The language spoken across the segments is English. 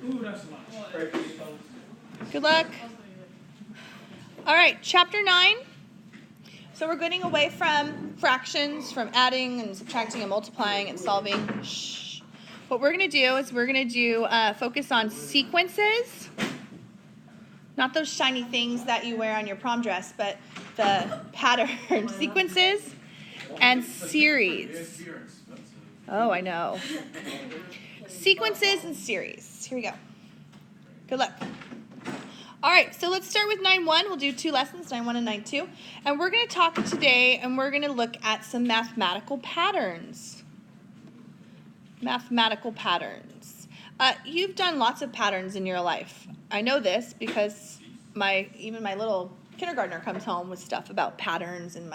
Ooh, that's a lot. Good luck. All right, chapter 9. So we're getting away from fractions, from adding and subtracting and multiplying and solving. Shh. What we're going to do is we're going to do focus on sequences. Not those shiny things that you wear on your prom dress, but the pattern sequences and series. Oh, I know. Sequences and series. Here we go. Good luck. All right, so let's start with 9-1. We'll do 2 lessons, 9-1 and 9-2. And we're going to talk today, and we're going to look at some mathematical patterns. Mathematical patterns. You've done lots of patterns in your life. I know this because even my little kindergartner comes home with stuff about patterns and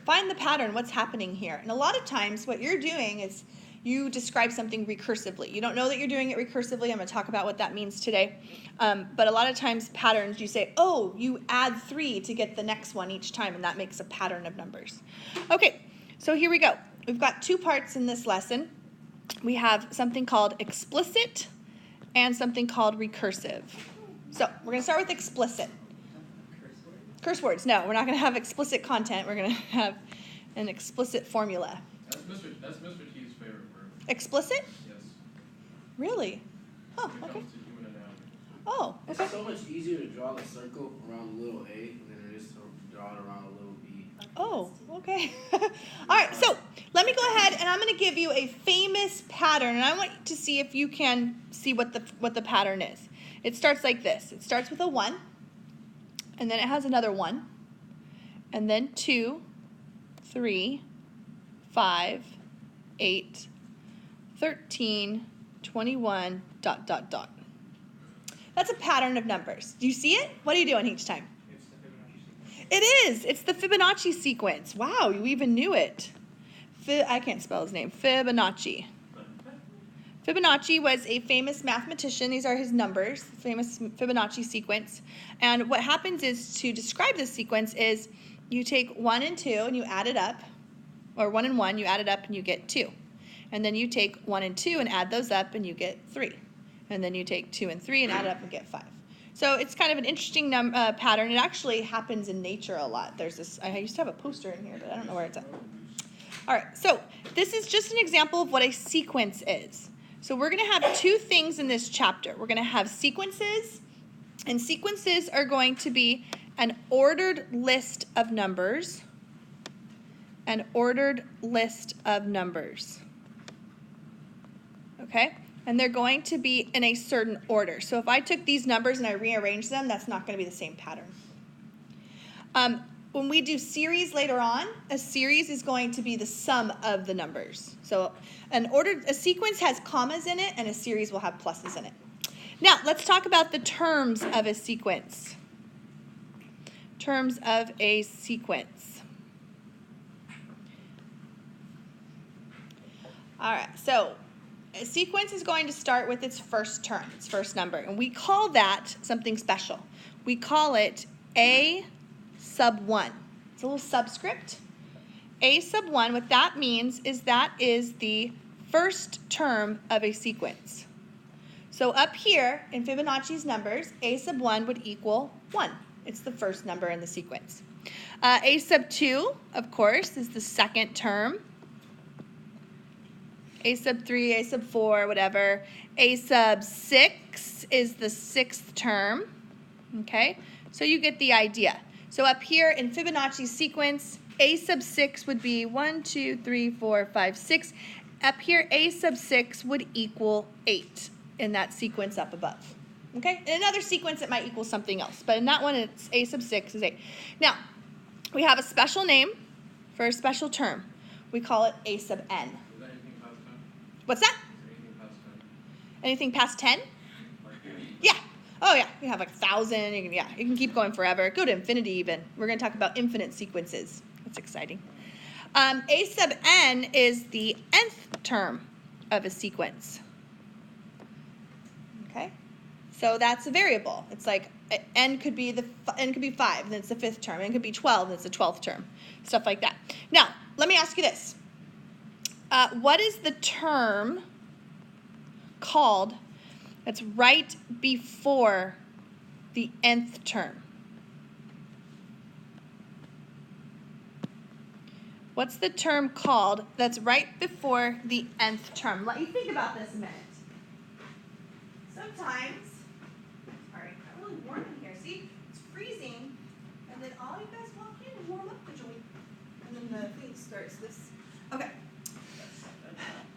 find the pattern, what's happening here. And a lot of times what you're doing is you describe something recursively. You don't know that you're doing it recursively. I'm going to talk about what that means today. But a lot of times patterns, you say, oh, you add 3 to get the next one each time, and that makes a pattern of numbers. Okay, so here we go. We've got 2 parts in this lesson. We have something called explicit and something called recursive. So we're going to start with explicit. Curse words. No, we're not going to have explicit content. We're going to have an explicit formula. That's Mr. T's favorite word. Explicit? Yes. Really? Oh, When it okay. comes to human anatomy. Oh, okay. It's so much easier to draw the circle around the little a than it is to draw it around a little b. Oh, okay. All right, so let me go ahead and I'm going to give you a famous pattern, and I want to see if you can see what the pattern is. It starts like this. It starts with a 1, and then it has another 1, and then 2, 3, 5, 8, 13, 21, ... That's a pattern of numbers. Do you see it? What are you doing each time? It's the Fibonacci sequence. It is. It's the Fibonacci sequence. Wow, you even knew it. I can't spell his name. Fibonacci. Fibonacci was a famous mathematician. These are his numbers, famous Fibonacci sequence. And what happens is, to describe this sequence is you take 1 and 2 and you add it up, or 1 and 1, you add it up and you get 2. And then you take 1 and 2 and add those up and you get 3. And then you take 2 and 3 and add it up and get 5. So it's kind of an interesting pattern. It actually happens in nature a lot. There's this, I used to have a poster in here, but I don't know where it's at. All right, so this is just an example of what a sequence is. So we're going to have 2 things in this chapter. We're going to have sequences, and sequences are going to be an ordered list of numbers, an ordered list of numbers. Okay? And they're going to be in a certain order. So if I took these numbers and I rearranged them, that's not going to be the same pattern. When we do series later on, a series is going to be the sum of the numbers. So a sequence has commas in it, and a series will have pluses in it. Now, let's talk about the terms of a sequence. Terms of a sequence. All right, so a sequence is going to start with its first term, its first number, and we call that something special. We call it A sub 1. It's a little subscript. A sub 1, what that means is that is the first term of a sequence. So up here in Fibonacci's numbers, A sub 1 would equal 1. It's the first number in the sequence. A sub 2, of course, is the second term. A sub 3, A sub 4, whatever. A sub 6 is the 6th term. Okay, so you get the idea. So up here in Fibonacci sequence, A sub 6 would be 1, 2, 3, 4, 5, 6. Up here, A sub 6 would equal 8 in that sequence up above. Okay, in another sequence, it might equal something else, but in that one, it's A sub 6 is 8. Now, we have a special name for a special term. We call it A sub n. Is that anything past 10? What's that? Is there Anything anything past 10? past 10? Like Yeah. Oh, yeah. You have like 1,000. You can keep going forever. Go to infinity even. We're going to talk about infinite sequences. That's exciting. A sub n is the nth term of a sequence. Okay? So that's a variable. It's like n could be 5, then it's the 5th term. N could be 12, then it's the 12th term. Stuff like that. Now, let me ask you this. What is the term called that's right before the nth term? What's the term called that's right before the nth term? Let you think about this a minute. Sometimes, sorry, I'm really warm in here. See, it's freezing, and then all you guys walk in and warm up the joint, and then the thing starts this. Okay.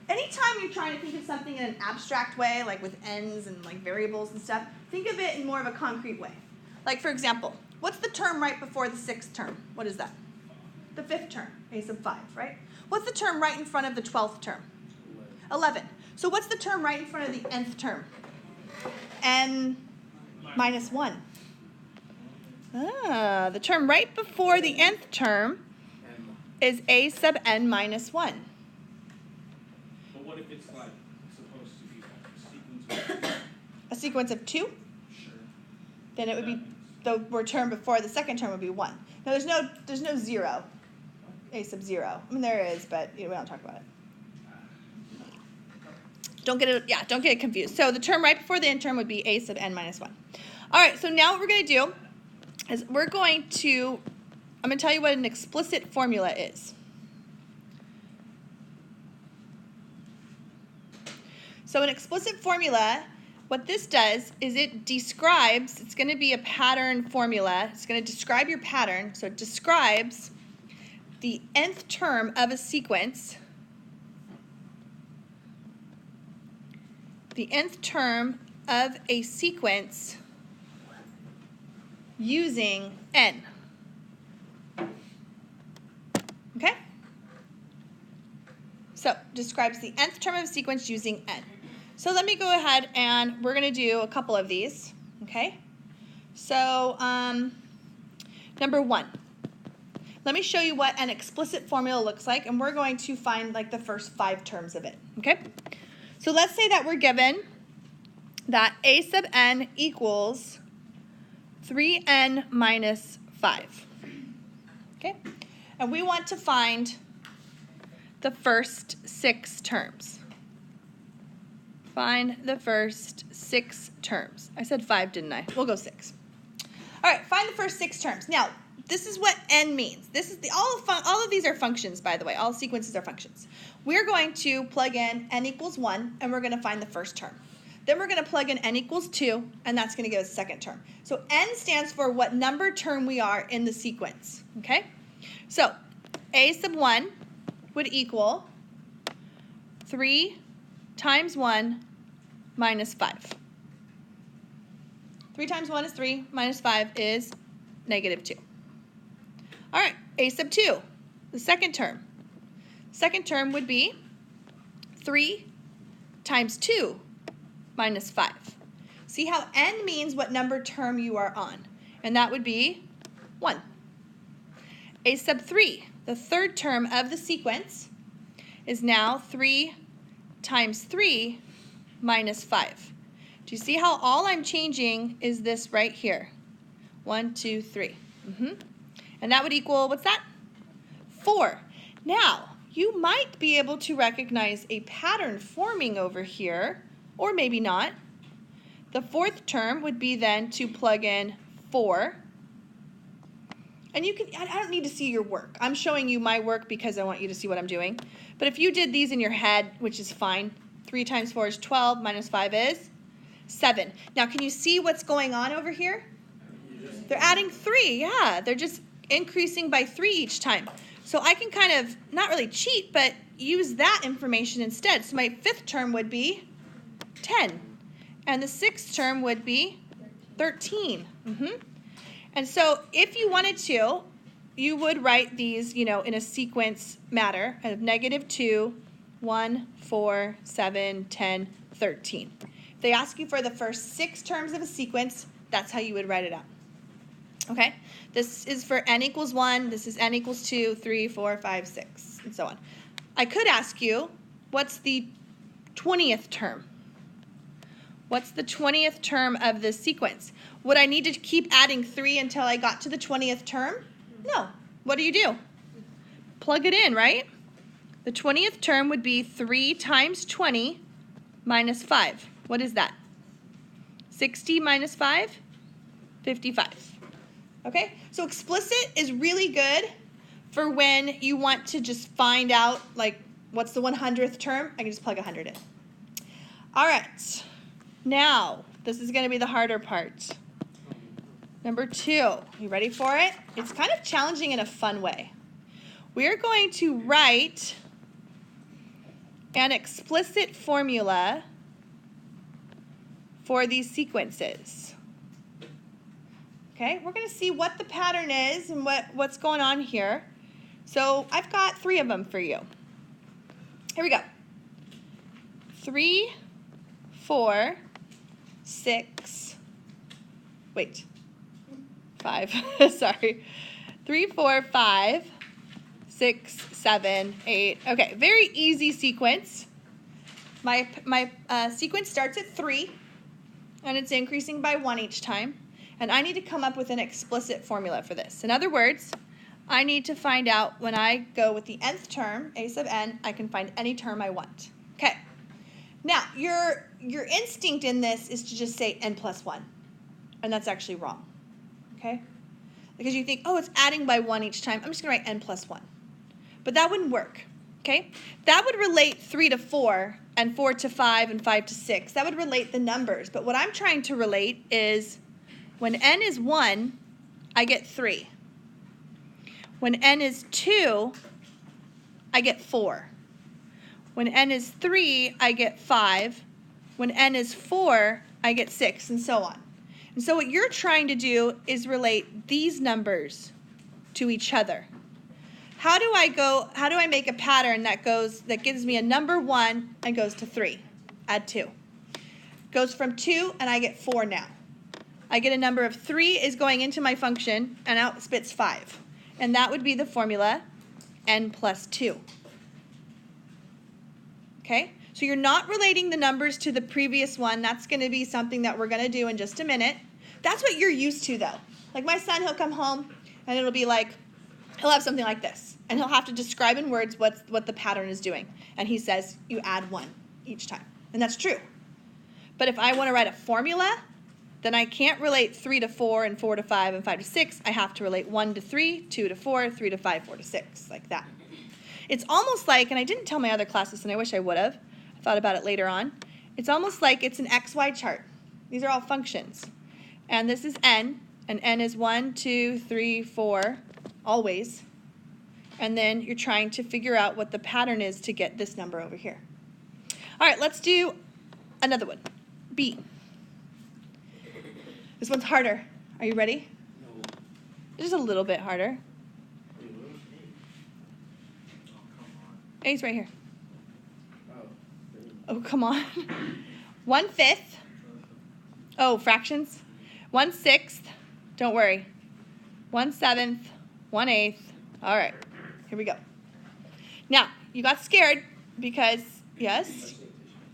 Anytime you're trying to think of something in an abstract way, like with n's and like variables and stuff, think of it in more of a concrete way. Like, for example, what's the term right before the sixth term? What is that? The fifth term, a sub 5, right? What's the term right in front of the 12th term? 11. So what's the term right in front of the nth term? N minus 1. Ah, the term right before the nth term is a sub n minus 1. But what if it's like supposed to be like a sequence of A sequence of 2? Sure. Then it would be the term before the second term would be 1. Now there's no 0. A sub 0. I mean there is, but we don't talk about it. Don't get it confused. So the term right before the nth term would be a sub n minus 1. All right, so now what we're going to do is I'm going to tell you what an explicit formula is. So an explicit formula, what this does is it describes, it's going to be a pattern formula. It's going to describe your pattern. So it describes the nth term of a sequence, the nth term of a sequence using n. Okay? So, describes the nth term of a sequence using n. So let me go ahead and we're going to do a couple of these. Okay? So, number 1. Let me show you what an explicit formula looks like, and we're going to find like the first 5 terms of it. Okay? So let's say that we're given that a sub n equals 3n minus 5. Okay? And we want to find the first 6 terms. Find the first 6 terms. I said 5, didn't I? We'll go 6. All right, find the first 6 terms. Now, this is what n means. This is all of these are functions, by the way. All sequences are functions. We're going to plug in n equals 1, and we're going to find the first term. Then we're going to plug in n equals 2, and that's going to give us the second term. So n stands for what number term we are in the sequence. Okay? So a sub 1 would equal 3 times 1 minus 5. 3 times 1 is 3, minus 5 is negative 2. All right, a sub 2, the second term. Second term would be 3 times 2 minus 5. See how n means what number term you are on, and that would be 1. A sub 3, the third term of the sequence, is now 3 times 3 minus 5. Do you see how all I'm changing is this right here? 1, 2, 3. And that would equal, what's that? 4. Now, you might be able to recognize a pattern forming over here, or maybe not. The fourth term would be then to plug in 4. And you can, I don't need to see your work. I'm showing you my work because I want you to see what I'm doing. But if you did these in your head, which is fine, 3 times 4 is 12, minus 5 is 7. Now, can you see what's going on over here? They're adding 3, yeah. They're just increasing by 3 each time. So I can kind of, not really cheat, but use that information instead. So my fifth term would be 10. And the sixth term would be 13. And so if you wanted to, you would write these, in a sequence matter of -2, 1, 4, 7, 10, 13. If they ask you for the first 6 terms of a sequence, that's how you would write it out. Okay? This is for n equals 1, this is n equals 2, 3, 4, 5, 6, and so on. I could ask you, what's the 20th term? What's the 20th term of this sequence? Would I need to keep adding 3 until I got to the 20th term? No. What do? Plug it in, right? The 20th term would be 3 times 20 minus 5. What is that? 60 minus 5? 55. Okay? So explicit is really good for when you want to just find out, like, what's the 100th term? I can just plug 100 in. All right. Now, this is going to be the harder part. Number 2. You ready for it? It's kind of challenging in a fun way. We're going to write an explicit formula for these sequences. Okay, we're going to see what the pattern is and what's going on here. So I've got 3 of them for you. Here we go. 3, 4, 6, wait, 5, sorry. 3, 4, 5, 6, 7, 8. Okay, very easy sequence. My sequence starts at 3, and it's increasing by 1 each time. And I need to come up with an explicit formula for this. In other words, I need to find out when I go with the nth term, a sub n, I can find any term I want. Okay. Now, your instinct in this is to just say n plus 1. And that's actually wrong. Okay? Because you think, oh, it's adding by 1 each time. I'm just going to write n plus 1. But that wouldn't work. Okay? That would relate 3 to 4 and 4 to 5 and 5 to 6. That would relate the numbers. But what I'm trying to relate is when n is 1, I get 3. When n is 2, I get 4. When n is 3, I get 5. When n is 4, I get 6, and so on. And so what you're trying to do is relate these numbers to each other. How do I make a pattern that gives me a number 1 and goes to 3? Add 2. Goes from 2 and I get 4 now. I get a number of 3 is going into my function and out spits 5. And that would be the formula n plus 2. Okay? So you're not relating the numbers to the previous one. That's going to be something that we're going to do in just a minute. That's what you're used to, though. Like my son, he'll come home and it'll be like, he'll have something like this. And he'll have to describe in words what the pattern is doing. And he says, you add 1 each time. And that's true. But if I want to write a formula, then I can't relate 3 to 4 and 4 to 5 and 5 to 6. I have to relate 1 to 3, 2 to 4, 3 to 5, 4 to 6, like that. It's almost like, and I didn't tell my other classes, and I wish I would have. I thought about it later on. It's almost like it's an XY chart. These are all functions. And this is n, and n is 1, 2, 3, 4, always. And then you're trying to figure out what the pattern is to get this number over here. All right, let's do another one. B. This one's harder. Are you ready? No. Just a little bit harder. Wait, what was A's right here. A? Oh, come on. 1/5. Oh, fractions. 1/6. Don't worry. 1/7. 1/8. All right. Here we go. Now, you got scared because, yes?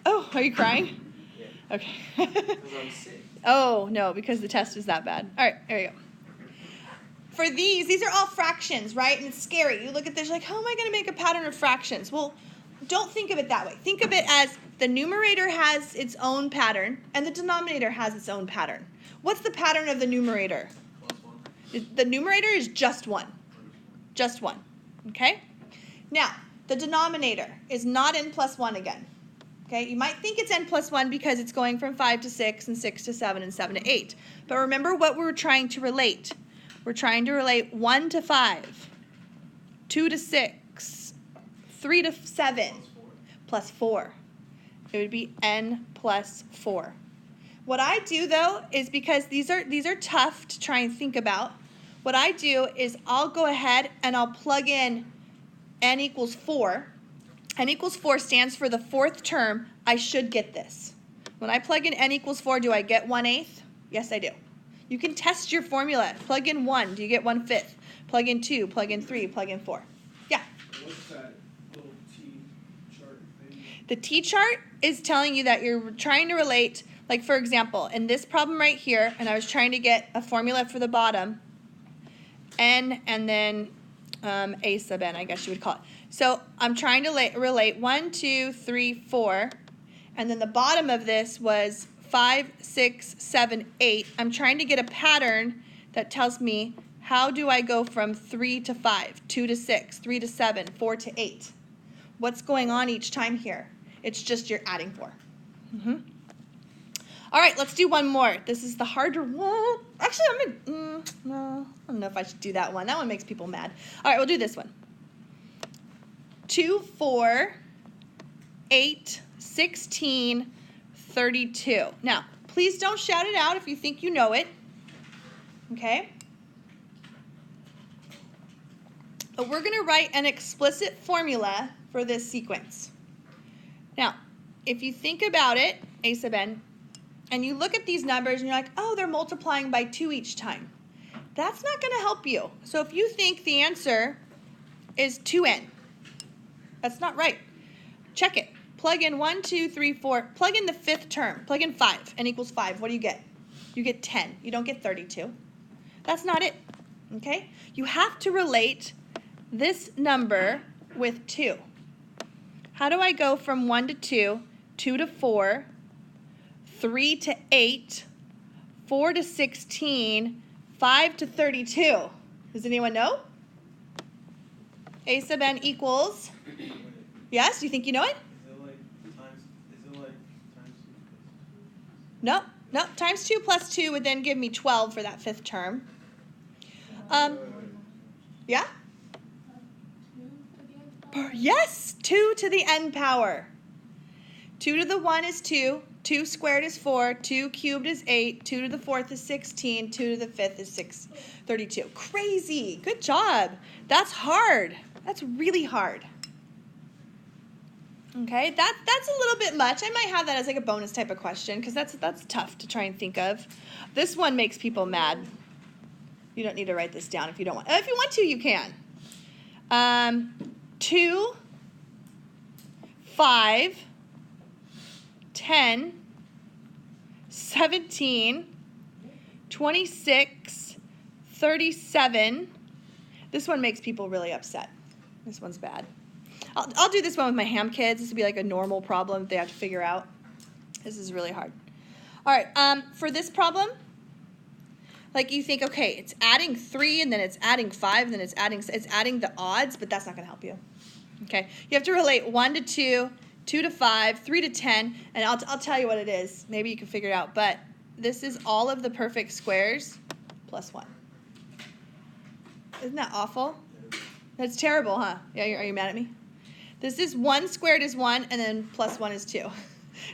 Oh, are you crying? Yeah. Okay. Because I'm sick. Oh, no, because the test is that bad. All right, there you go. For these are all fractions, right? And it's scary. You look at this, you're like, how am I going to make a pattern of fractions? Well, don't think of it that way. Think of it as the numerator has its own pattern and the denominator has its own pattern. What's the pattern of the numerator? Plus 1. The numerator is just 1. Just 1. Okay? Now, the denominator is not n plus 1 again. Okay? You might think it's n plus 1 because it's going from 5 to 6 and 6 to 7 and 7 to 8. But remember what we're trying to relate. We're trying to relate 1 to 5, 2 to 6, 3 to 7, plus 4. It would be n plus 4. What I do, though, is because these are tough to try and think about, what I do is I'll go ahead and I'll plug in n equals 4. n equals 4 stands for the 4th term. I should get this. When I plug in n equals 4, do I get 1/8? Yes, I do. You can test your formula. Plug in 1. Do you get 1/5? Plug in 2. Plug in 3. Plug in 4. Yeah? What's that little T chart thing? The T chart is telling you that you're trying to relate, like for example, in this problem right here, and I was trying to get a formula for the bottom, n and then a sub n, I guess you would call it. So I'm trying to relate 1, 2, 3, 4, and then the bottom of this was 5, 6, 7, 8. I'm trying to get a pattern that tells me how do I go from 3 to 5, 2 to 6, 3 to 7, 4 to 8. What's going on each time here? It's just you're adding 4. All right, let's do one more. This is the harder one. Actually, no, I don't know if I should do that one. That one makes people mad. All right, we'll do this one. 2, 4, 8, 16, 32. Now, please don't shout it out if you think you know it. Okay? But we're going to write an explicit formula for this sequence. Now, if you think about it, a sub n, and you look at these numbers and you're like, oh, they're multiplying by 2 each time. That's not going to help you. So if you think the answer is 2n, that's not right. Check it. Plug in 1, 2, 3, 4. Plug in the 5th term. Plug in 5. N equals 5. What do you get? You get 10. You don't get 32. That's not it. Okay? You have to relate this number with 2. How do I go from 1 to 2, 2 to 4, 3 to 8, 4 to 16, 5 to 32? Does anyone know? A sub n equals, yes, you think you know it? No, times 2 plus 2 would then give me 12 for that 5th term. Yeah? Yes, 2 to the n power. 2 to the 1 is 2, 2 squared is 4, 2 cubed is 8, 2 to the 4th is 16, 2 to the 5th is 32. Crazy. Good job. That's hard. That's really hard. Okay, that's a little bit much. I might have that as like a bonus type of question because that's tough to try and think of. This one makes people mad. You don't need to write this down if you don't want. If you want to, you can. 2, 5, 10, 17, 26, 37. This one makes people really upset. This one's bad. I'll do this one with my ham kids. This would be like a normal problem that they have to figure out. This is really hard. All right, for this problem, like you think, okay, it's adding 3 and then it's adding 5 and then it's adding the odds, but that's not going to help you. Okay, you have to relate 1 to 2, 2 to 5, 3 to 10, and I'll tell you what it is. Maybe you can figure it out, but this is all of the perfect squares plus 1. Isn't that awful? That's terrible, huh? Yeah, are you mad at me? This is 1 squared is 1, and then plus 1 is 2.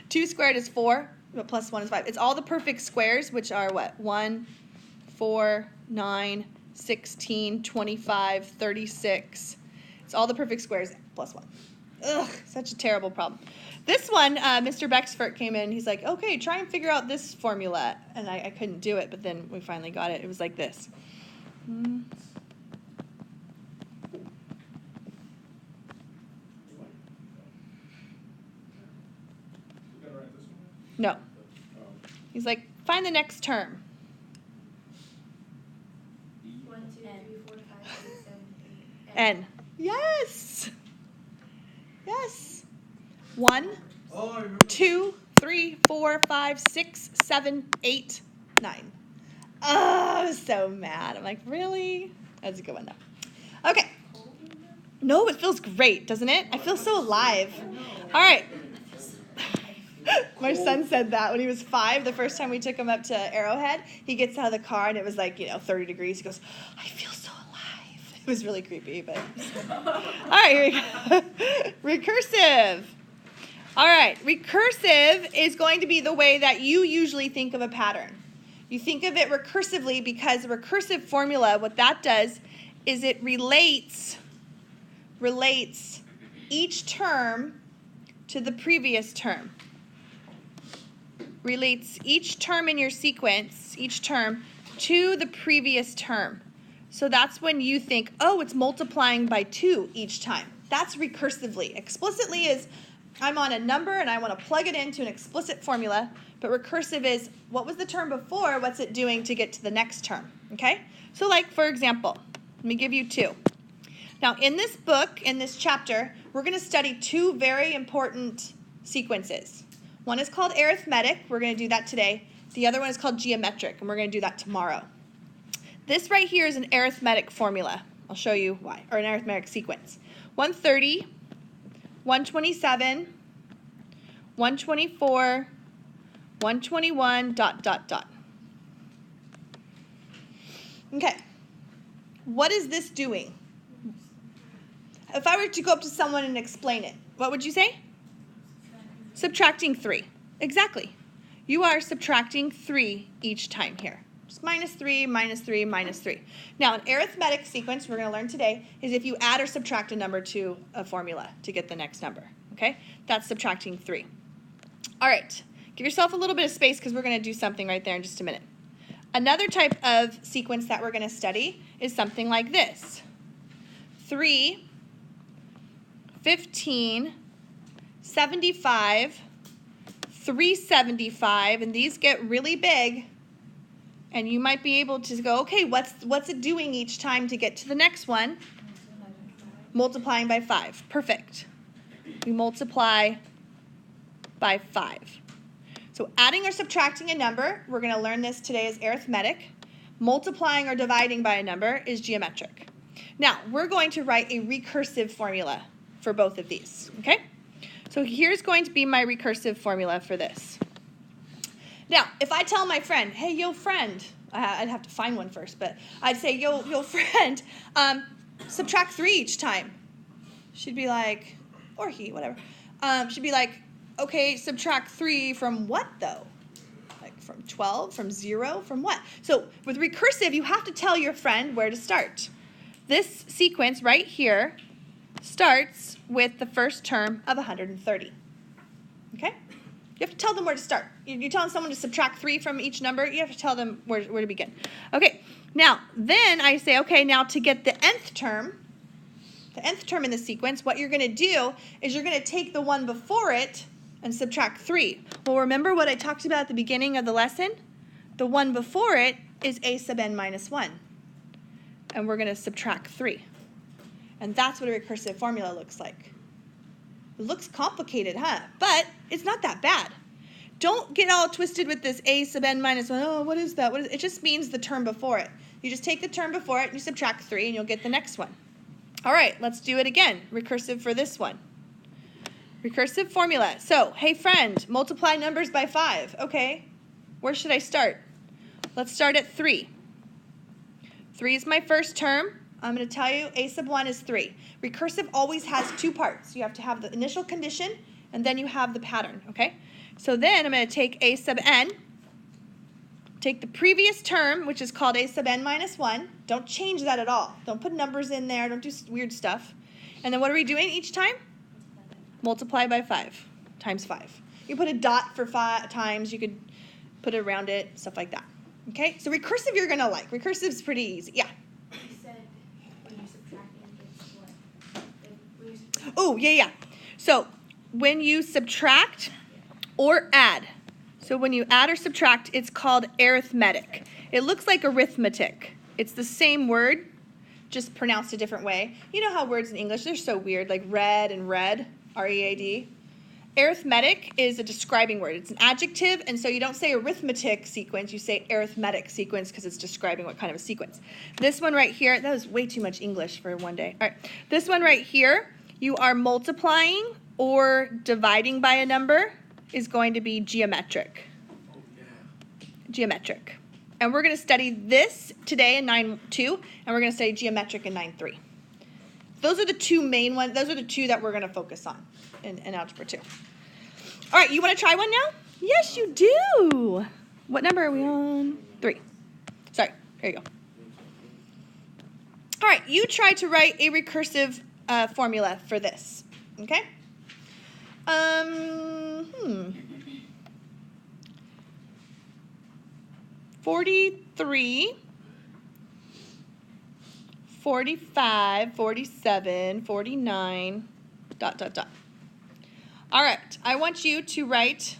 2 squared is 4, but plus 1 is 5. It's all the perfect squares, which are what? 1, 4, 9, 16, 25, 36. It's all the perfect squares plus 1. Ugh, such a terrible problem. This one, Mr. Bexford came in. He's like, okay, try and figure out this formula. And I couldn't do it, but then we finally got it. It was like this. No. He's like, find the next term. 1, 2, 3, 4, 5, 6, 7, 8. N. Yes. Yes. 1, 2, 3, 4, 5, 6, 7, 8, 9. Oh, I was so mad. I'm like, really? That's a good one, though. Okay. No, it feels great, doesn't it? I feel so alive. All right. My son said that when he was 5, the first time we took him up to Arrowhead, he gets out of the car and it was like, 30 degrees. He goes, I feel so alive. It was really creepy, but. All right, here we go. Recursive. All right, recursive is going to be the way that you usually think of a pattern. You think of it recursively because the recursive formula, what that does is it relates each term to the previous term. Relates each term in your sequence, each term, to the previous term. So that's when you think, oh, it's multiplying by 2 each time. That's recursively. Explicitly is I'm on a number and I want to plug it into an explicit formula, but recursive is what was the term before, what's it doing to get to the next term, okay? So like, for example, let me give you 2. Now in this book, in this chapter, we're going to study 2 very important sequences. One is called arithmetic. We're going to do that today. The other one is called geometric, and we're going to do that tomorrow. This right here is an arithmetic formula. I'll show you why, or an arithmetic sequence. 130, 127, 124, 121, ... Okay, what is this doing? If I were to go up to someone and explain it, what would you say? Subtracting 3. Exactly. You are subtracting 3 each time here. Just minus 3, minus 3, minus 3. Now, an arithmetic sequence we're going to learn today is if you add or subtract a number to a formula to get the next number. Okay? That's subtracting 3. All right. Give yourself a little bit of space because we're going to do something right there in just a minute. Another type of sequence that we're going to study is something like this. 3, 15, 75, 375, and these get really big, and you might be able to go, okay, what's it doing each time to get to the next one? Multiplying by 5. Perfect. We multiply by 5. So adding or subtracting a number, we're going to learn this today as arithmetic. Multiplying or dividing by a number is geometric. Now, we're going to write a recursive formula for both of these, okay? So here's going to be my recursive formula for this. Now, if I tell my friend, hey, yo, friend, I'd have to find one first, but I'd say, yo, friend, subtract 3 each time. She'd be like, or he, whatever. She'd be like, okay, subtract 3 from what, though? Like from 12, from 0, from what? So with recursive, you have to tell your friend where to start. This sequence right here starts with the first term of 130. Okay? You have to tell them where to start. You're telling someone to subtract 3 from each number, you have to tell them where to begin. Okay, now, then I say, okay, now to get the nth term in the sequence, what you're going to do is you're going to take the one before it and subtract 3. Well, remember what I talked about at the beginning of the lesson? The one before it is a sub n minus 1. And we're going to subtract 3. And that's what a recursive formula looks like. It looks complicated, huh? But it's not that bad. Don't get all twisted with this a sub n minus 1. Oh, what is that? It just means the term before it. You just take the term before it, and you subtract 3, and you'll get the next one. All right, let's do it again. Recursive for this one. Recursive formula. So, hey friend, multiply numbers by 5. Okay, where should I start? Let's start at 3. 3 is my first term. I'm going to tell you a sub 1 is 3. Recursive always has 2 parts. You have to have the initial condition, and then you have the pattern, okay? So then I'm going to take a sub n, take the previous term, which is called a sub n minus 1. Don't change that at all. Don't put numbers in there. Don't do weird stuff. And then what are we doing each time? Multiply by 5 times 5. You put a dot for 5 times. You could put it around it, stuff like that. Okay? So recursive you're going to like. Recursive is pretty easy. Yeah? You said when you're subtracting, it's what? When you subtract. Oh, yeah. So when you subtract or add, so when you add or subtract, it's called arithmetic. It looks like arithmetic. It's the same word, just pronounced a different way. You know how words in English, they're so weird, like red and red, R-E-A-D. Arithmetic is a describing word. It's an adjective, and so you don't say arithmetic sequence, you say arithmetic sequence because it's describing what kind of a sequence. This one right here, that was way too much English for one day. All right, this one right here, you are multiplying or dividing by a number is going to be geometric. Geometric. And we're going to study this today in 9.2, and we're going to study geometric in 9.3. Those are the two main ones. Those are the two that we're going to focus on in Algebra 2. All right, you want to try one now? Yes, you do. What number are we on? 3. Sorry, here you go. All right, you try to write a recursive formula for this, okay? 43, 45, 47, 49, ... All right, I want you to write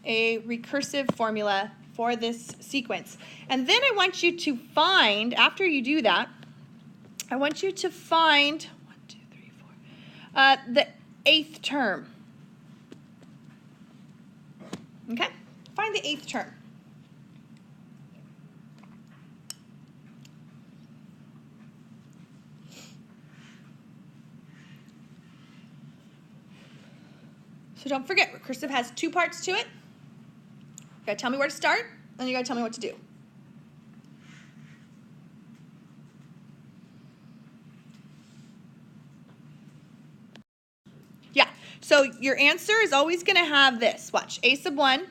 a recursive formula for this sequence. And then I want you to find, after you do that, I want you to find, 1, 2, 3, 4, the 8th term. Okay? Find the 8th term. So don't forget, recursive has 2 parts to it. You gotta tell me where to start, and you gotta tell me what to do. Yeah, so your answer is always gonna have this. Watch, a sub 1,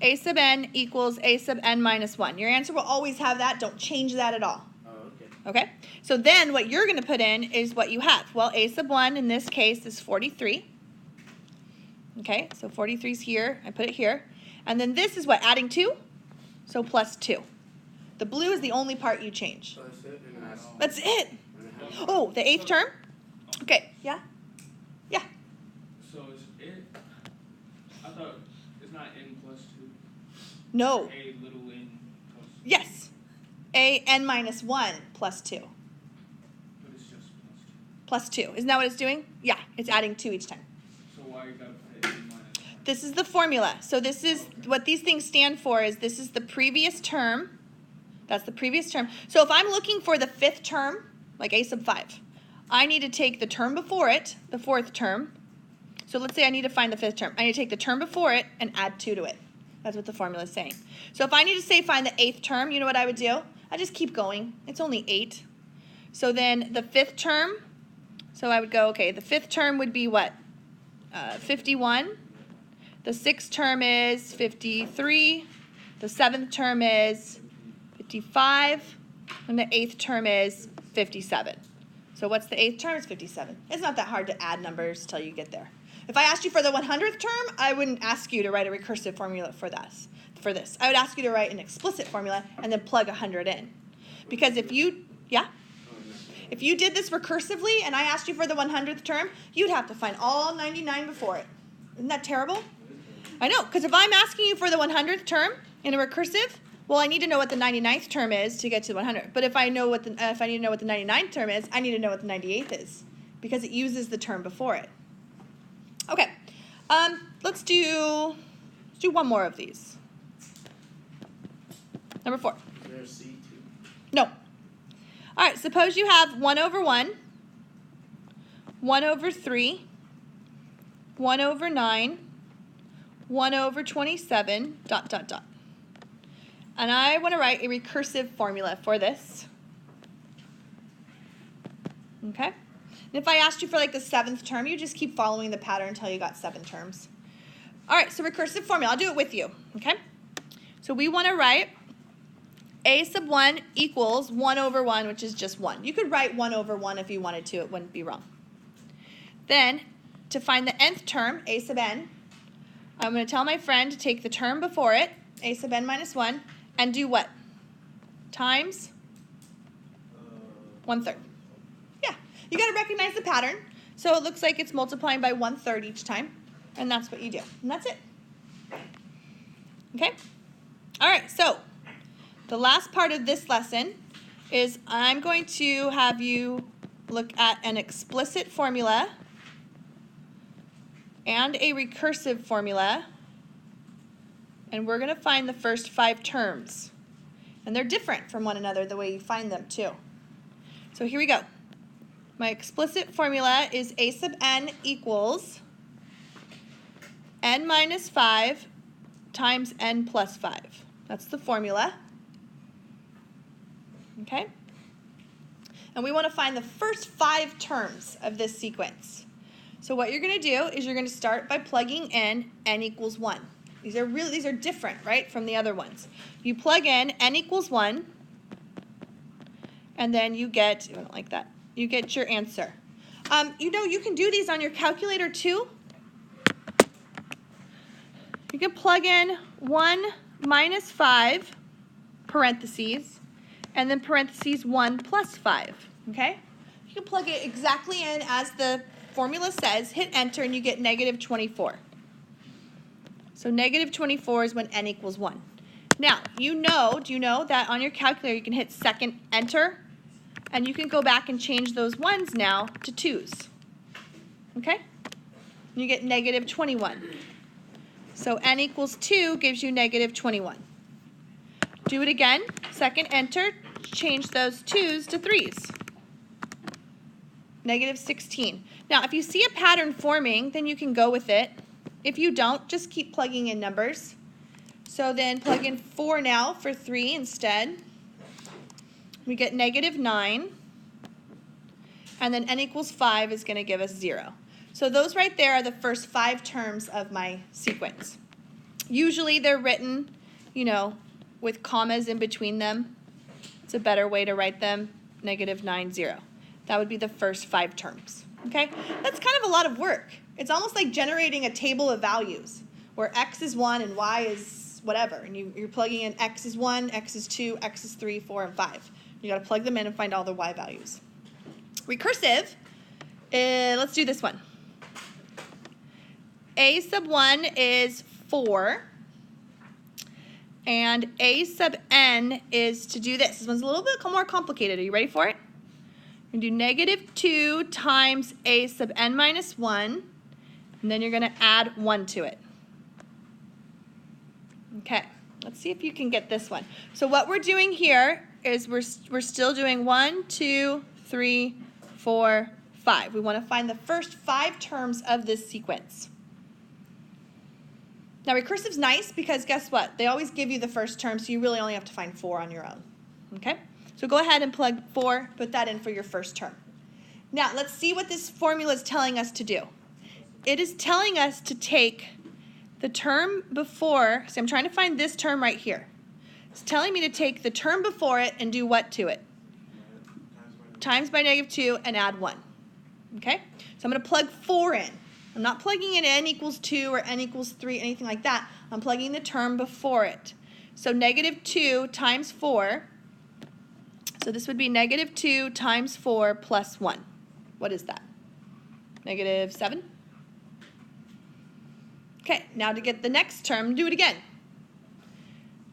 a sub n equals a sub n minus 1. Your answer will always have that. Don't change that at all. Oh, okay. Okay? So then what you're gonna put in is what you have. Well, a sub 1 in this case is 43. Okay, so 43 is here. I put it here. And then this is what, adding 2? So plus 2. The blue is the only part you change. So that's it, and that's. That's it. Oh, the 8th term? Okay, yeah? Yeah. So is it, I thought it's not n plus 2. No. A little n plus 2. Yes. A n minus 1 plus 2. But it's just Plus 2. Isn't that what it's doing? Yeah, it's adding 2 each time. So why you gotta put n minus 1? This is the formula. So this is what these things stand for is this is the previous term. That's the previous term. So if I'm looking for the 5th term, like a sub 5, I need to take the term before it, the 4th term. So let's say I need to find the 5th term. I need to take the term before it and add 2 to it. That's what the formula is saying. So if I need to say find the 8th term, you know what I would do? I just keep going. It's only 8. So then the 5th term, so I would go, okay, the 5th term would be what? 51. The 6th term is 53. The 7th term is 55. And the 8th term is 57. So what's the 8th term? It's 57. It's not that hard to add numbers till you get there. If I asked you for the 100th term, I wouldn't ask you to write a recursive formula for this. I would ask you to write an explicit formula and then plug 100 in. Because if you, yeah? If you did this recursively and I asked you for the 100th term, you'd have to find all 99 before it. Isn't that terrible? I know, because if I'm asking you for the 100th term in a recursive, well, I need to know what the 99th term is to get to the 100. But if I need to know what the 99th term is, I need to know what the 98th is because it uses the term before it. Okay, let's do one more of these. Number 4. Is there a C too? No. All right, suppose you have 1 over 1, 1 over 3, 1 over 9, 1 over 27, ... And I want to write a recursive formula for this. Okay? And if I asked you for like the 7th term, you just keep following the pattern until you got 7 terms. All right, so recursive formula. I'll do it with you. Okay? So we want to write a sub 1 equals 1 over 1, which is just 1. You could write 1 over 1 if you wanted to. It wouldn't be wrong. Then, to find the nth term, a sub n, I'm going to tell my friend to take the term before it, a sub n minus 1, and do what? Times 1/3. Yeah, you got to recognize the pattern. So it looks like it's multiplying by 1/3 each time, and that's what you do. And that's it. Okay? All right, so the last part of this lesson is I'm going to have you look at an explicit formula and a recursive formula, and we're going to find the first 5 terms. And they're different from one another the way you find them too. So here we go. My explicit formula is a sub n equals n minus 5 times n plus 5. That's the formula. Okay? And we want to find the first 5 terms of this sequence. So what you're going to do is you're going to start by plugging in n equals 1. These are different, right, from the other ones. You plug in n equals 1, and then you get, I don't like that, you get your answer. You know, you can do these on your calculator too. You can plug in 1 minus 5, parentheses, and then parentheses 1 plus 5, okay? You can plug it exactly in as the formula says, hit enter, and you get negative 24. So negative 24 is when n equals 1. Now, do you know that on your calculator you can hit second enter, and you can go back and change those 1s now to 2s. Okay? And you get negative 21. So n equals 2 gives you negative 21. Do it again. Second enter. Change those 2's to 3's. Negative 16. Now, if you see a pattern forming, then you can go with it. If you don't, just keep plugging in numbers. So then plug in 4 now for 3 instead. We get negative 9. And then n equals 5 is going to give us 0. So those right there are the first 5 terms of my sequence. Usually they're written, you know, with commas in between them. It's a better way to write them. Negative 9, 0. That would be the first 5 terms. Okay? That's kind of a lot of work. It's almost like generating a table of values where x is 1 and y is whatever. And you're plugging in x is 1, x is 2, x is 3, 4, and 5. You got to plug them in and find all the y values. Recursive, let's do this one. A sub 1 is 4. And a sub n is to do this. This one's a little bit more complicated. Are you ready for it? You're going to do negative 2 times a sub n minus 1. And then you're going to add 1 to it. Okay, let's see if you can get this one. So what we're doing here is we're still doing 1, 2, 3, 4, 5. We want to find the first 5 terms of this sequence. Now, recursive's nice because guess what? They always give you the first term, so you really only have to find 4 on your own. Okay? So go ahead and plug 4, put that in for your first term. Now, let's see what this formula is telling us to do. It is telling us to take the term before, so I'm trying to find this term right here. It's telling me to take the term before it and do what to it? Times by negative 2 and add 1. Okay? So I'm going to plug 4 in. I'm not plugging in n equals 2 or n equals 3, anything like that. I'm plugging the term before it. So negative 2 times 4. So this would be negative 2 times 4 plus 1. What is that? Negative 7? Okay, now to get the next term, do it again.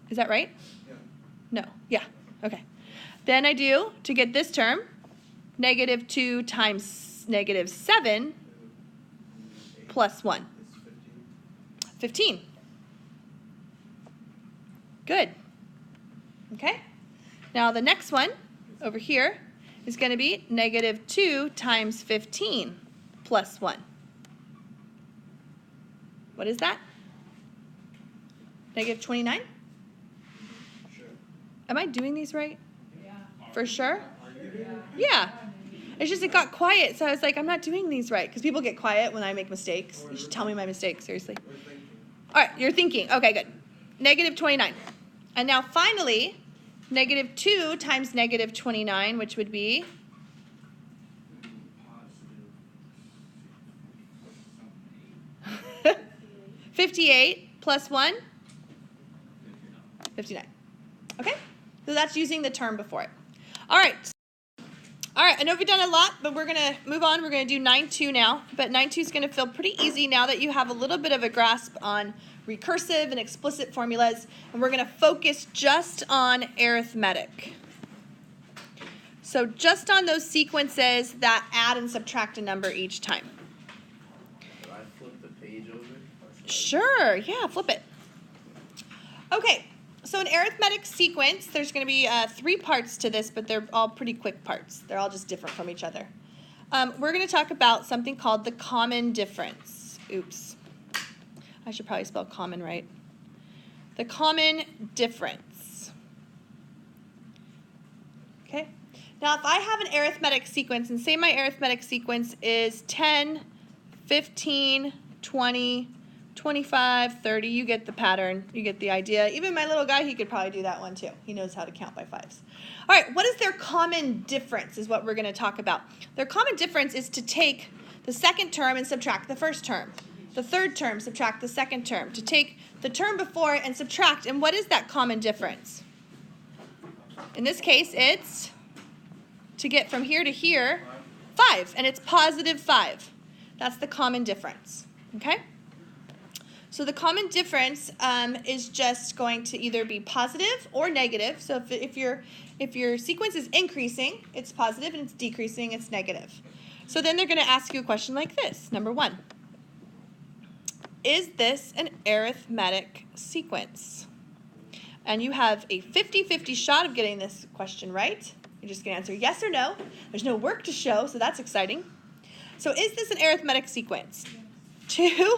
Is that right? Yeah. No. Yeah. Okay. Then I do, to get this term, negative 2 times negative 7 plus 1. 15. Good. Okay. Now the next one over here is going to be negative 2 times 15 plus 1. What is that? Negative 29? Sure. Am I doing these right? Yeah. For sure? Yeah. It's just it got quiet, so I was like, I'm not doing these right. Because people get quiet when I make mistakes. You should tell me my mistakes, seriously. All right, you're thinking. Okay, good. Negative 29. And now finally, negative 2 times negative 29, which would be? 58 plus 1? 59. Okay? So that's using the term before it. All right. All right, I know we've done a lot, but we're going to move on. We're going to do 9-2 now. But 9-2 is going to feel pretty easy now that you have a little bit of a grasp on recursive and explicit formulas. And we're going to focus just on arithmetic. So just on those sequences that add and subtract a number each time. Should I flip the page over? Sure, yeah, flip it. Okay, so an arithmetic sequence, there's going to be 3 parts to this, but they're all pretty quick parts. They're all just different from each other. We're going to talk about something called the common difference. Oops. I should probably spell common right. The common difference. Okay. Now, if I have an arithmetic sequence, and say my arithmetic sequence is 10, 15, 20, 25, 30, you get the pattern, you get the idea. Even my little guy, he could probably do that one too. He knows how to count by 5s. All right, what is their common difference is what we're going to talk about. Their common difference is to take the second term and subtract the first term. The third term, subtract the second term. To take the term before it and subtract. And what is that common difference? In this case, it's to get from here to here, 5. And it's positive 5. That's the common difference. Okay? So the common difference is just going to either be positive or negative. So if your sequence is increasing, it's positive, and it's decreasing, it's negative. So then they're going to ask you a question like this. Number 1. is this an arithmetic sequence? And you have a 50-50 shot of getting this question right. You're just going to answer yes or no. There's no work to show, so that's exciting. So is this an arithmetic sequence? 2,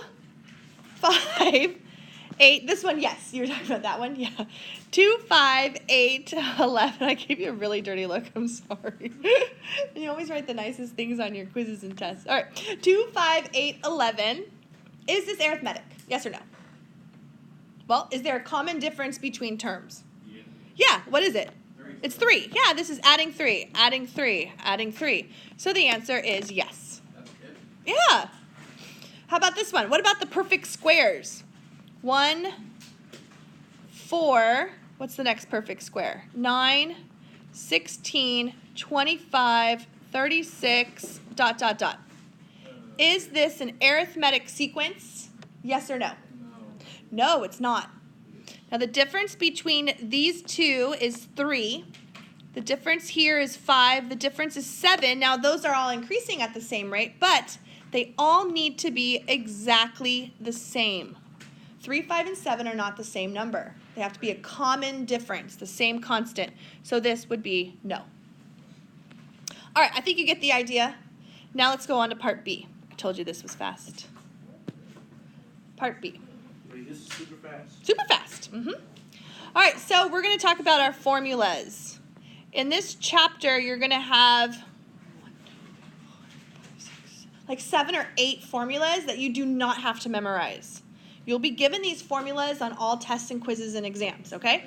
5, 8. This one, yes. You were talking about that one? Yeah. 2, 5, 8, 11. I gave you a really dirty look. I'm sorry. You always write the nicest things on your quizzes and tests. All right. 2, 5, 8, 11. Is this arithmetic? Yes or no? Well, is there a common difference between terms? Yeah. Yeah. What is it? 3. It's 3. Yeah, this is adding 3, adding 3, adding 3. So the answer is yes. That's good. Yeah. How about this one? What about the perfect squares? 1, 4. What's the next perfect square? 9, 16, 25, 36, ... Is this an arithmetic sequence? Yes or no? No. No, it's not. Now the difference between these two is 3. The difference here is 5. The difference is 7. Now those are all increasing at the same rate, but they all need to be exactly the same. 3, 5, and 7 are not the same number. They have to be a common difference, the same constant. So this would be no. All right, I think you get the idea. Now let's go on to part B. I told you this was fast. Part B. Wait, this is super fast. Super fast. All right, so we're going to talk about our formulas. In this chapter, you're going to have like 7 or 8 formulas that you do not have to memorize. You'll be given these formulas on all tests and quizzes and exams, okay?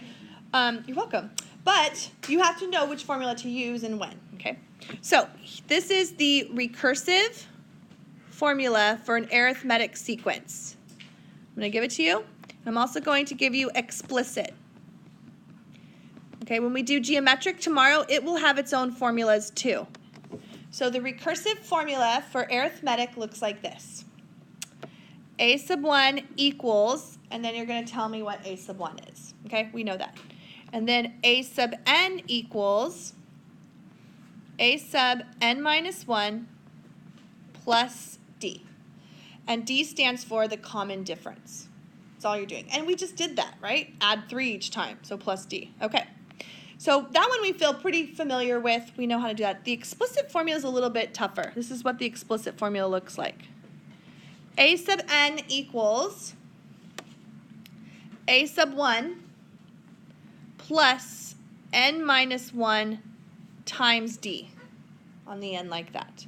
You're welcome. But you have to know which formula to use and when, okay? So this is the recursive formula for an arithmetic sequence. I'm going to give it to you. I'm also going to give you explicit. Okay, when we do geometric tomorrow, it will have its own formulas too. So the recursive formula for arithmetic looks like this. A sub 1 equals, and then you're going to tell me what A sub 1 is. Okay, we know that. And then A sub n equals A sub n minus 1 plus D. And D stands for the common difference. That's all you're doing. And we just did that, right? Add 3 each time, so plus D. Okay. So that one we feel pretty familiar with. We know how to do that. The explicit formula is a little bit tougher. This is what the explicit formula looks like. A sub n equals A sub 1 plus n minus 1 times D on the end like that.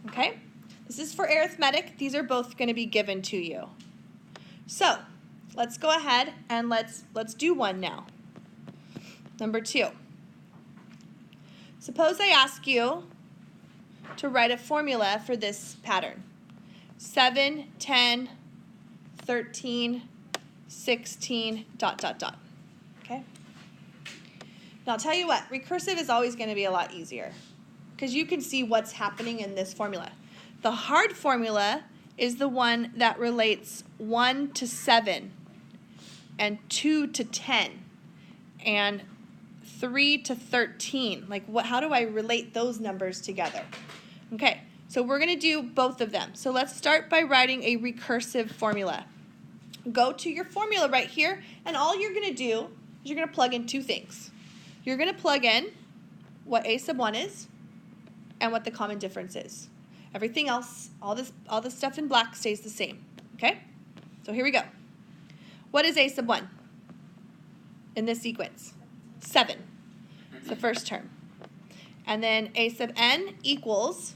Okay? This is for arithmetic. These are both going to be given to you. So let's go ahead and let's do one now. Number 2. Suppose I ask you to write a formula for this pattern. 7, 10, 13, 16, ... Okay? Now I'll tell you what, recursive is always going to be a lot easier because you can see what's happening in this formula. The hard formula is the one that relates 1 to 7 and 2 to 10 and 3 to 13. Like, how do I relate those numbers together? Okay, so we're going to do both of them. So let's start by writing a recursive formula. Go to your formula right here, and all you're going to do is you're going to plug in 2 things. You're going to plug in what A sub 1 is and what the common difference is. Everything else, all this stuff in black stays the same. Okay? So here we go. What is A sub 1 in this sequence? 7. It's the first term. And then A sub n equals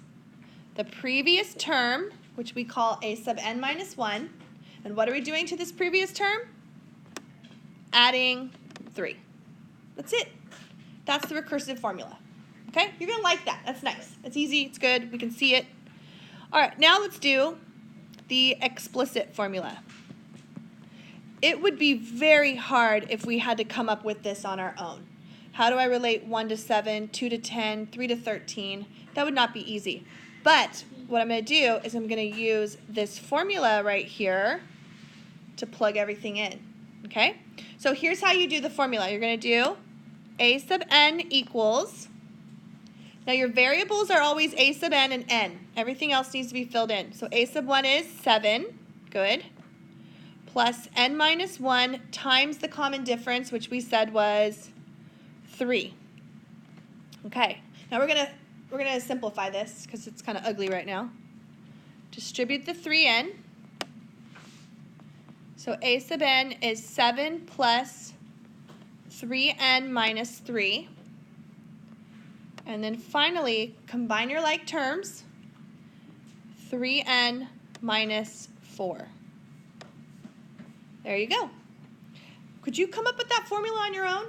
the previous term, which we call A sub n minus 1. And what are we doing to this previous term? Adding 3. That's it. That's the recursive formula. Okay? You're going to like that. That's nice. It's easy. It's good. We can see it. All right, now let's do the explicit formula. It would be very hard if we had to come up with this on our own. How do I relate 1 to 7, 2 to 10, 3 to 13? That would not be easy. But what I'm going to do is I'm going to use this formula right here to plug everything in. Okay? So here's how you do the formula. You're going to do A sub n equals. Now your variables are always A sub n and n. Everything else needs to be filled in. So A sub 1 is 7. Good. Plus n minus 1 times the common difference, which we said was 3. Okay, now we're gonna simplify this because it's kind of ugly right now. Distribute the 3n. So a sub n is 7 plus 3n minus 3. And then finally, combine your like terms. 3n minus 4. There you go. Could you come up with that formula on your own?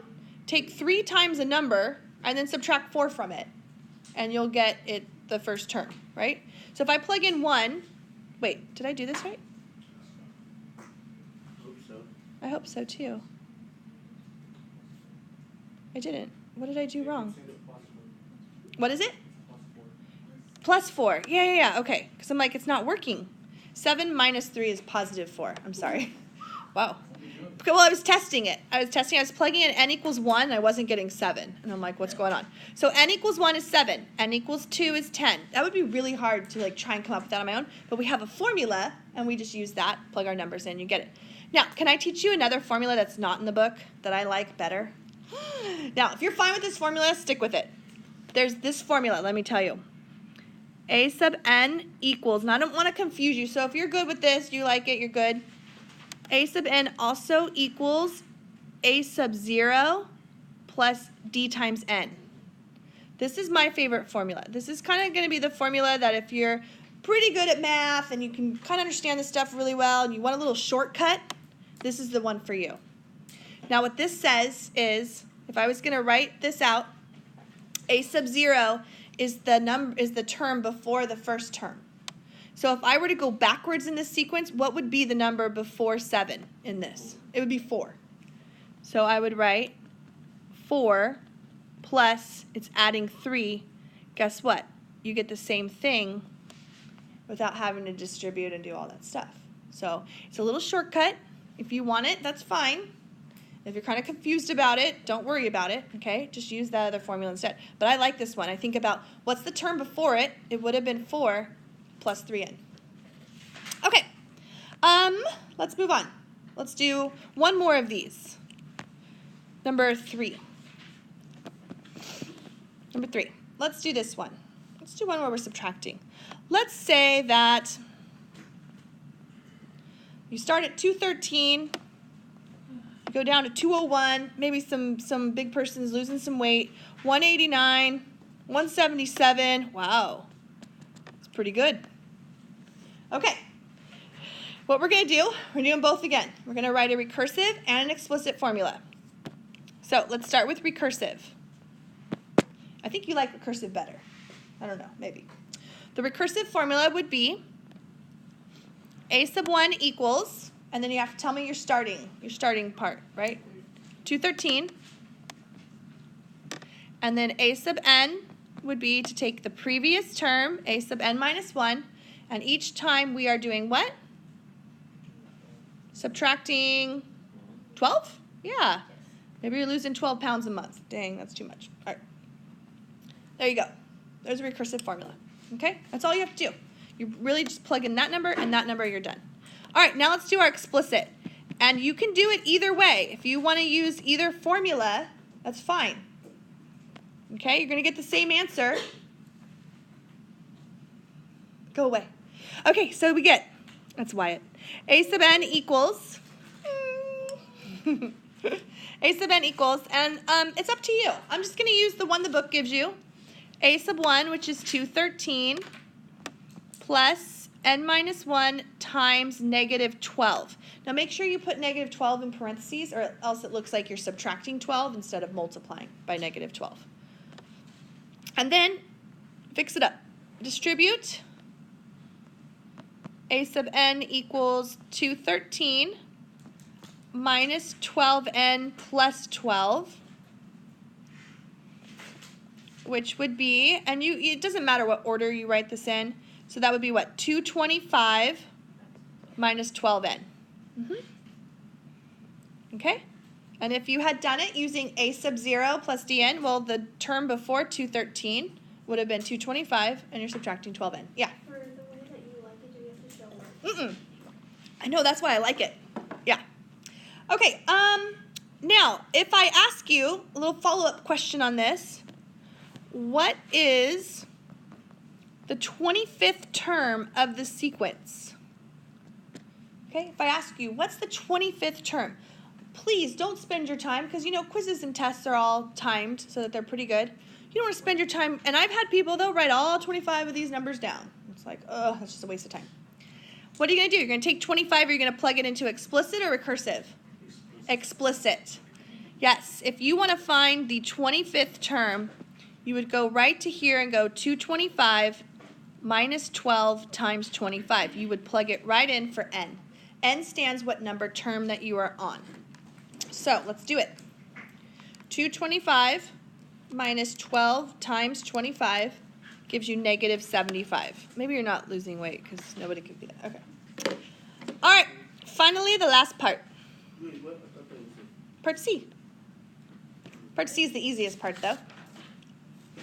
Take 3 times a number and then subtract 4 from it, and you'll get it the first term, right? So if I plug in 1, wait, did I do this right? Hope so. I hope so too. I didn't. What did I do wrong? What is it? Plus 4. Yeah. Okay. Because I'm like, it's not working. 7 minus 3 is positive 4. I'm sorry. Wow. Well, I was testing it. I was plugging in n equals 1, and I wasn't getting 7. And I'm like, what's going on? So n equals 1 is 7. N equals 2 is 10. That would be really hard to like try and come up with that on my own. But we have a formula, and we just use that, plug our numbers in, you get it. Now, can I teach you another formula that's not in the book that I like better? Now, if you're fine with this formula, stick with it. There's this formula, let me tell you. A sub n equals, and I don't want to confuse you, so if you're good with this, you like it, you're good. A sub n also equals a sub 0 plus d times n. This is my favorite formula. This is kind of going to be the formula that if you're pretty good at math and you can kind of understand this stuff really well and you want a little shortcut, this is the one for you. Now what this says is, if I was going to write this out, a sub 0 is the term before the first term. So if I were to go backwards in this sequence, what would be the number before 7 in this? It would be 4. So I would write 4 plus, it's adding 3. Guess what? You get the same thing without having to distribute and do all that stuff. So it's a little shortcut. If you want it, that's fine. If you're kind of confused about it, don't worry about it, okay? Just use that other formula instead. But I like this one. I think about what's the term before it. It would have been 4 plus 3n. Okay, let's move on. Let's do one more of these. Number 3. Number 3. Let's do this one. Let's do one where we're subtracting. Let's say that you start at 213, go down to 201, maybe some big person's losing some weight, 189, 177. Wow, it's pretty good. Okay, what we're going to do, we're doing both again. We're going to write a recursive and an explicit formula. So let's start with recursive. I think you like recursive better. I don't know, maybe. The recursive formula would be a sub 1 equals, and then you have to tell me your starting part, right? 213. And then a sub n would be to take the previous term, a sub n minus 1, and each time we are doing what? Subtracting 12? Yeah. Maybe you're losing 12 pounds a month. Dang, that's too much. All right. There you go. There's a recursive formula. Okay? That's all you have to do. You really just plug in that number and that number, you're done. All right, now let's do our explicit. And you can do it either way. If you want to use either formula, that's fine. Okay, you're going to get the same answer. Go away. Okay, so we get, that's Wyatt, a sub n equals, a sub n equals, and it's up to you. I'm just going to use the one the book gives you. A sub 1, which is 213, plus n minus 1 times negative 12. Now make sure you put negative 12 in parentheses, or else it looks like you're subtracting 12 instead of multiplying by negative 12. And then fix it up. Distribute. A sub n equals 213 minus 12n plus 12. Which would be, and it doesn't matter what order you write this in, so that would be what, 225 minus 12n. Okay? And if you had done it using a sub 0 plus dn, well, the term before 213 would have been 225, and you're subtracting 12n. Yeah? For the way that you like it, do we have to show what? I know, that's why I like it. Yeah. Okay, now, if I ask you a little follow-up question on this, what is the 25th term of the sequence? Okay, if I ask you, what's the 25th term? Please don't spend your time, because you know quizzes and tests are all timed so that they're pretty good. You don't want to spend your time, and I've had people, they'll write all 25 of these numbers down. It's like, oh, that's just a waste of time. What are you going to do? You're going to take 25, or you're going to plug it into explicit or recursive? Explicit. Yes, if you want to find the 25th term, you would go right to here and go 225 minus 12 times 25. You would plug it right in for n. N stands what number term that you are on. So let's do it. 225 minus 12 times 25 gives you negative 75. Maybe you're not losing weight because nobody can do that. Okay. All right. Finally, the last part. Wait, what? I thought that was Part C. Part C is the easiest part, though.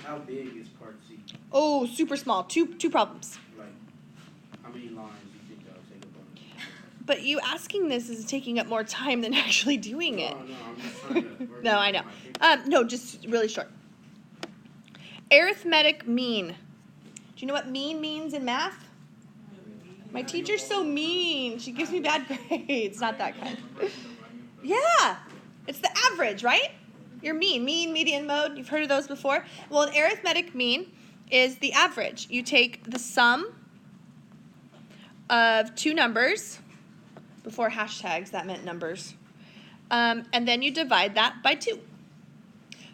How big is part C? Oh, super small. Two problems. Like, how many lines do you think that'll take up on it? But you asking this is taking up more time than actually doing it. No, I'm just trying to work No, it I out know. in my paper. No, just really short. Arithmetic mean. Do you know what mean means in math? My teacher's so mean. She gives me bad grades. Not that kind. Yeah. It's the average, right? Your mean, median, mode. You've heard of those before? Well, an arithmetic mean is the average. You take the sum of two numbers. Before hashtags, that meant numbers. And then you divide that by 2.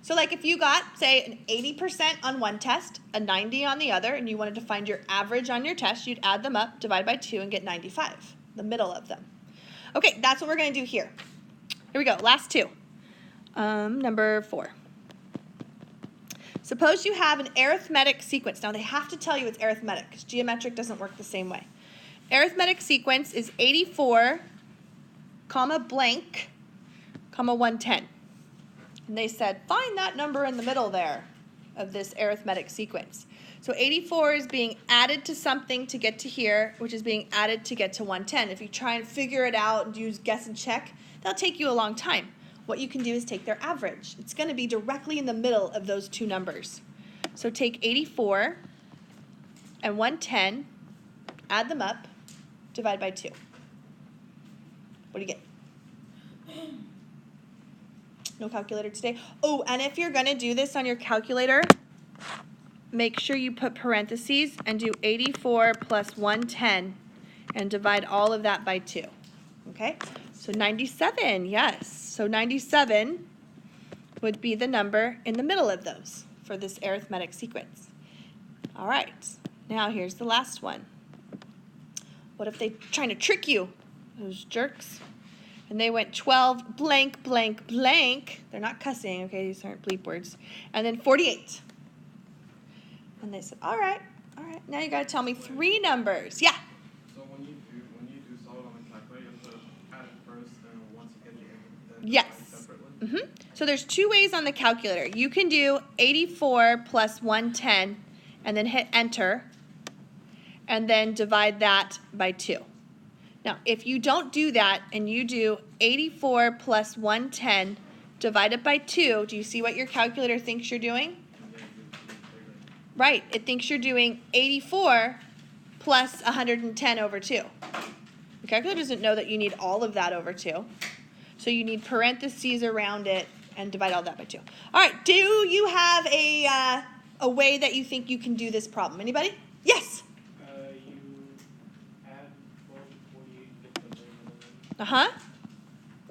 So like if you got, say, an 80% on one test, a 90 on the other, and you wanted to find your average on your test, you'd add them up, divide by 2, and get 95, the middle of them. Okay, that's what we're going to do here. Here we go, last two. Number 4. Suppose you have an arithmetic sequence. Now, they have to tell you it's arithmetic because geometric doesn't work the same way. Arithmetic sequence is 84, comma, blank, comma, 110. And they said, find that number in the middle there of this arithmetic sequence. So 84 is being added to something to get to here, which is being added to get to 110. If you try and figure it out and use guess and check, that'll take you a long time. What you can do is take their average. It's going to be directly in the middle of those two numbers. So take 84 and 110, add them up, divide by 2. What do you get? No calculator today? Oh, and if you're going to do this on your calculator, make sure you put parentheses and do 84 plus 110 and divide all of that by 2. Okay? So 97, yes. So 97 would be the number in the middle of those for this arithmetic sequence. All right. Now here's the last one. What if they're trying to trick you? Those jerks. And they went 12 blank, blank, blank. They're not cussing, okay? These aren't bleep words. And then 48. And they said, all right. Now you got to tell me 3 numbers. Yeah. So when you do solve on the calculator, you have to add it first, and once you get the answer, Yes. separately? So there's 2 ways on the calculator. You can do 84 plus 110 and then hit enter and then divide that by 2. Now, if you don't do that and you do 84 plus 110 divided by 2, do you see what your calculator thinks you're doing? Right, it thinks you're doing 84 plus 110 over 2. The calculator doesn't know that you need all of that over 2. So you need parentheses around it and divide all that by 2. All right, do you have a way that you think you can do this problem? Anybody? Yes? You add 12 to 48, get the very middle one. Uh-huh.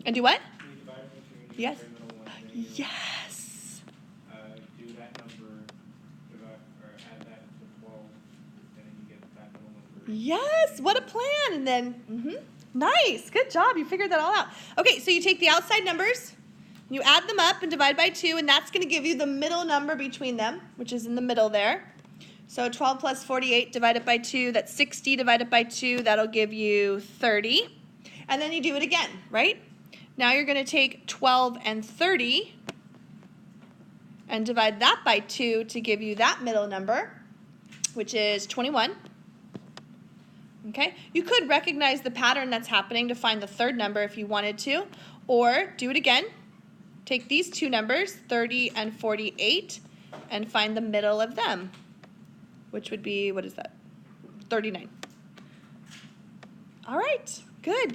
And do what? You divide it by 2, and Yes. get the very middle one. Then you Yes. do that number, add that to 12, and then you get that middle number. Yes, what a plan. And then, nice, good job. You figured that all out. Okay, so you take the outside numbers, you add them up and divide by 2, and that's going to give you the middle number between them, which is in the middle there. So 12 plus 48 divided by 2, that's 60 divided by 2, that'll give you 30. And then you do it again, right? Now you're going to take 12 and 30 and divide that by 2 to give you that middle number, which is 21. Okay? You could recognize the pattern that's happening to find the third number if you wanted to, or do it again. Take these two numbers, 30 and 48, and find the middle of them, which would be, what is that? 39. All right, good.